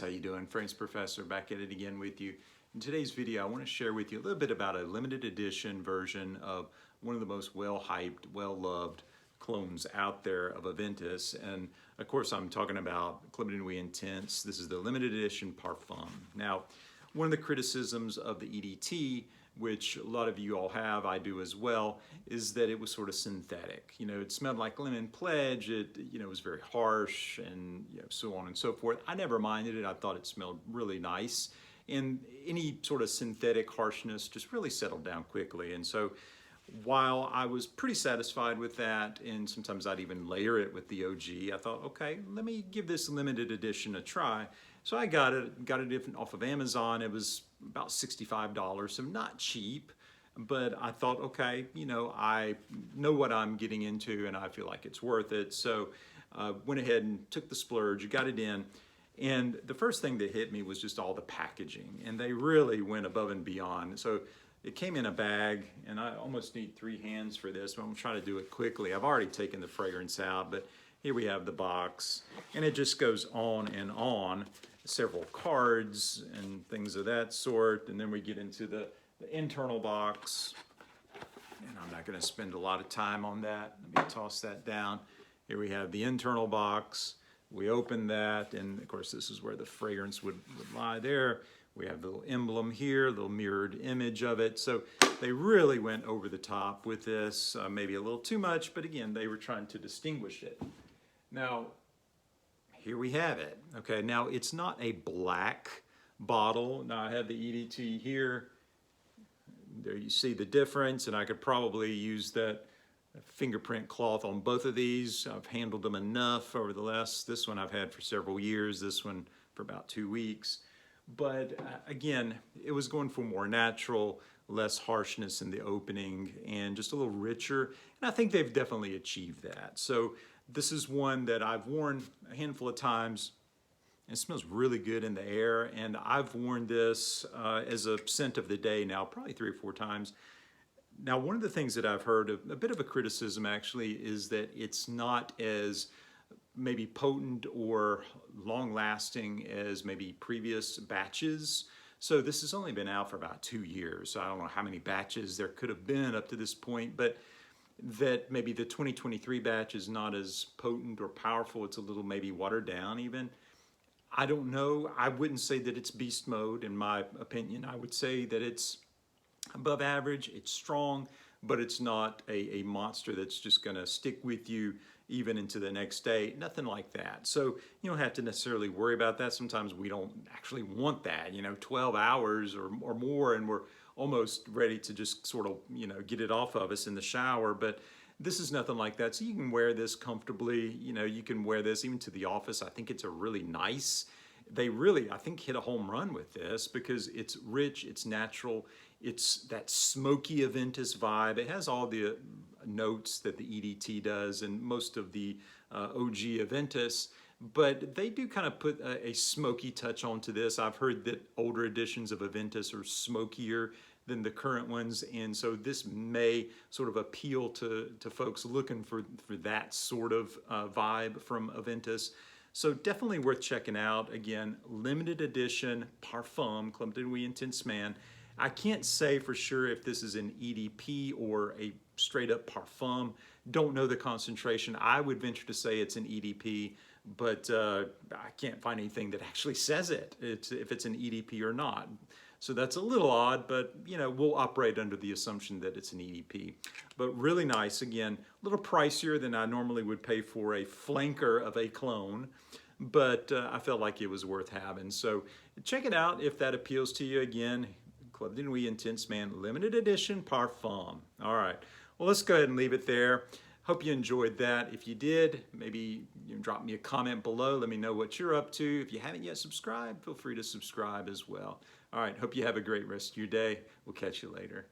How you doing? Frank's Professor back at it again with you. In today's video, I want to share with you a little bit about a limited edition version of one of the most well-hyped, well-loved clones out there of Aventus. And of course, I'm talking about Club de Nuit Intense. This is the limited edition Parfum. Now, one of the criticisms of the EDT, which a lot of you all have, I do as well, is that it was sort of synthetic. You know, it smelled like lemon pledge, it was very harsh, and so on and so forth. I never minded it. I thought it smelled really nice. And any sort of synthetic harshness just really settled down quickly. And so while I was pretty satisfied with that, and sometimes I'd even layer it with the OG, I thought, okay, let me give this limited edition a try. So I got it off of Amazon. It was about $65, so not cheap, but I thought, okay, I know what I'm getting into and I feel like it's worth it. So went ahead and took the splurge, got it in. And the first thing that hit me was just all the packaging, and they really went above and beyond. So it came in a bag, and I almost need 3 hands for this, but I'm gonna try to do it quickly. I've already taken the fragrance out, but here we have the box, and it just goes on and on. Several cards and things of that sort, and then we get into the internal box, and I'm not gonna spend a lot of time on that. Let me toss that down. Here we have the internal box. We open that, and of course this is where the fragrance would lie there. We have the little emblem here, a little mirrored image of it. So they really went over the top with this, maybe a little too much, but again, they were trying to distinguish it. Now, here we have it. Okay, now it's not a black bottle. Now I have the EDT here. There you see the difference, and I could probably use that fingerprint cloth on both of these. I've handled them enough over this one I've had for several years, this one for about 2 weeks. But again, it was going for more natural, less harshness in the opening, and just a little richer. And I think they've definitely achieved that. So this is one that I've worn a handful of times. It smells really good in the air, and I've worn this as a scent of the day now, probably 3 or 4 times. Now, one of the things that I've heard, a bit of a criticism actually, is that it's not as maybe potent or long-lasting as maybe previous batches. So this has only been out for about 2 years. So I don't know how many batches there could have been up to this point, but that maybe the 2023 batch is not as potent or powerful. It's a little maybe watered down even. I don't know. I wouldn't say that it's beast mode in my opinion. I would say that it's above average, it's strong, but it's not a monster that's just gonna stick with you even into the next day, nothing like that. So you don't have to necessarily worry about that. Sometimes we don't actually want that, 12 hours or more, and we're almost ready to just sort of, get it off of us in the shower. But this is nothing like that. So you can wear this comfortably. You can wear this even to the office. I think it's a really nice. They really, I think, hit a home run with this because it's rich, it's natural, it's that smoky Aventus vibe. It has all the notes that the EDT does and most of the OG Aventus, but they do kind of put a smoky touch onto this. I've heard that older editions of Aventus are smokier than the current ones, and so this may sort of appeal to folks looking for that sort of vibe from Aventus. So definitely worth checking out. Again, limited edition Parfum, Club de Nuit Intense Man. I can't say for sure if this is an EDP or a straight up Parfum. Don't know the concentration. I would venture to say it's an EDP, but I can't find anything that actually says it. If it's an EDP or not. So that's a little odd, but we'll operate under the assumption that it's an EDP. But really nice, again, a little pricier than I normally would pay for a flanker of a clone, but I felt like it was worth having. So check it out if that appeals to you. Again, Club de Nuit Intense Man limited edition Parfum. All right, well, let's go ahead and leave it there. Hope you enjoyed that. If you did, maybe drop me a comment below. Let me know what you're up to. If you haven't yet subscribed, feel free to subscribe as well. All right, hope you have a great rest of your day. We'll catch you later.